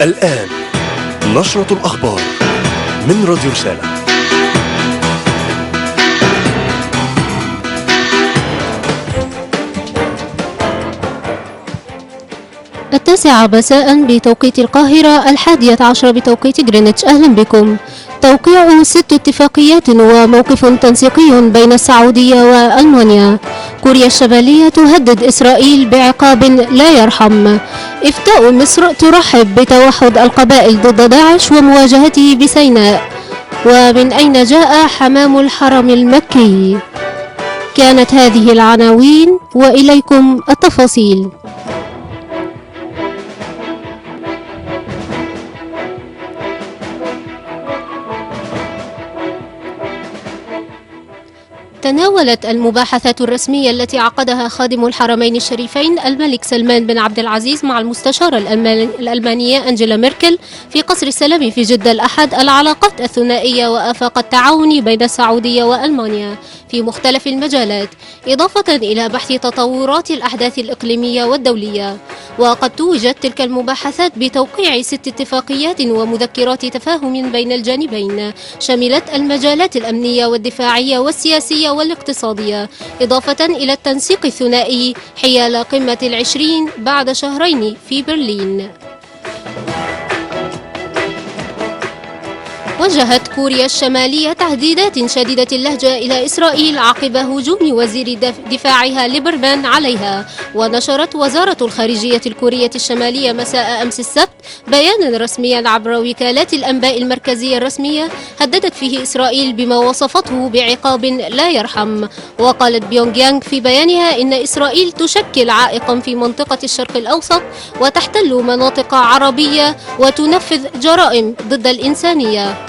الآن نشرة الأخبار من راديو رسالة. التاسعة مساء بتوقيت القاهرة، 11 بتوقيت جرينتش. أهلا بكم. توقيع 6 اتفاقيات وموقف تنسيقي بين السعودية وألمانيا. كوريا الشمالية تهدد إسرائيل بعقاب لا يرحم. إفتاء مصر ترحب بتوحد القبائل ضد داعش ومواجهته بسيناء. ومن أين جاء حمام الحرم المكي؟ كانت هذه العناوين وإليكم التفاصيل. تناولت المباحثات الرسمية التي عقدها خادم الحرمين الشريفين الملك سلمان بن عبد العزيز مع المستشارة الألمانية أنجيلا ميركل في قصر السلام في جدة الأحد العلاقات الثنائية وآفاق التعاون بين السعودية وألمانيا في مختلف المجالات، إضافة إلى بحث تطورات الأحداث الإقليمية والدولية. وقد توجت تلك المباحثات بتوقيع 6 اتفاقيات ومذكرات تفاهم بين الجانبين شملت المجالات الأمنية والدفاعية والسياسية والاقتصادية، إضافة إلى التنسيق الثنائي حيال قمة ال20 بعد شهرين في برلين. وجهت كوريا الشمالية تهديدات شديدة اللهجة إلى إسرائيل عقب هجوم وزير دفاعها ليبرمان عليها. ونشرت وزارة الخارجية الكورية الشمالية مساء أمس السبت بيانا رسميا عبر وكالات الأنباء المركزية الرسمية هددت فيه إسرائيل بما وصفته بعقاب لا يرحم. وقالت بيونغ يانغ في بيانها إن إسرائيل تشكل عائقا في منطقة الشرق الأوسط وتحتل مناطق عربية وتنفذ جرائم ضد الإنسانية.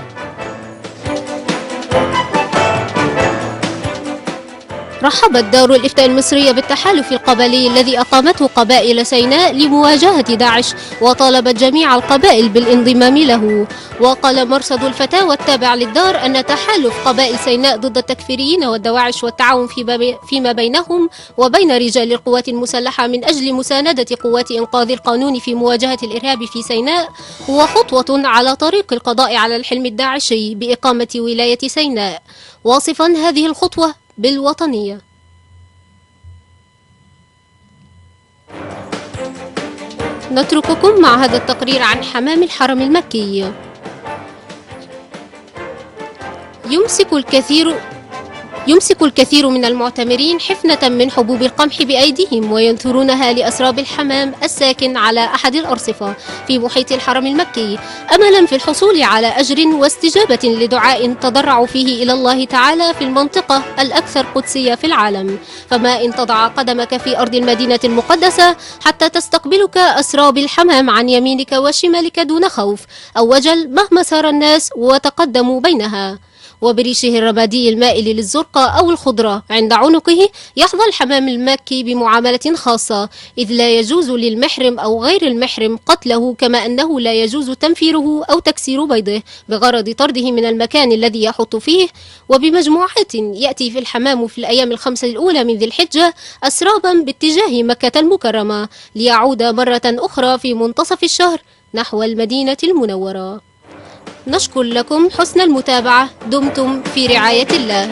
رحبت دار الإفتاء المصرية بالتحالف القبلي الذي أقامته قبائل سيناء لمواجهة داعش، وطالبت جميع القبائل بالانضمام له. وقال مرصد الفتاوى التابع للدار أن تحالف قبائل سيناء ضد التكفيريين والدواعش والتعاون فيما بينهم وبين رجال القوات المسلحة من أجل مساندة قوات إنقاذ القانون في مواجهة الإرهاب في سيناء هو خطوة على طريق القضاء على الحلم الداعشي بإقامة ولاية سيناء، واصفا هذه الخطوة بالوطنية. نترككم مع هذا التقرير عن حمام الحرم المكي. يمسك الكثير من المعتمرين حفنة من حبوب القمح بأيديهم وينثرونها لأسراب الحمام الساكن على أحد الأرصفة في محيط الحرم المكي، أملا في الحصول على أجر واستجابة لدعاء تضرعوا فيه إلى الله تعالى في المنطقة الأكثر قدسية في العالم. فما إن تضع قدمك في أرض المدينة المقدسة حتى تستقبلك أسراب الحمام عن يمينك وشمالك دون خوف أو وجل مهما سار الناس وتقدموا بينها. وبريشه الرمادي المائل للزرقة أو الخضرة عند عنقه يحظى الحمام المكي بمعاملة خاصة، إذ لا يجوز للمحرم أو غير المحرم قتله، كما أنه لا يجوز تنفيره أو تكسير بيضه بغرض طرده من المكان الذي يحط فيه. وبمجموعات يأتي في الحمام في الأيام ال5 الأولى من ذي الحجة أسرابا باتجاه مكة المكرمة ليعود مرة أخرى في منتصف الشهر نحو المدينة المنورة. نشكر لكم حسن المتابعة. دمتم في رعاية الله.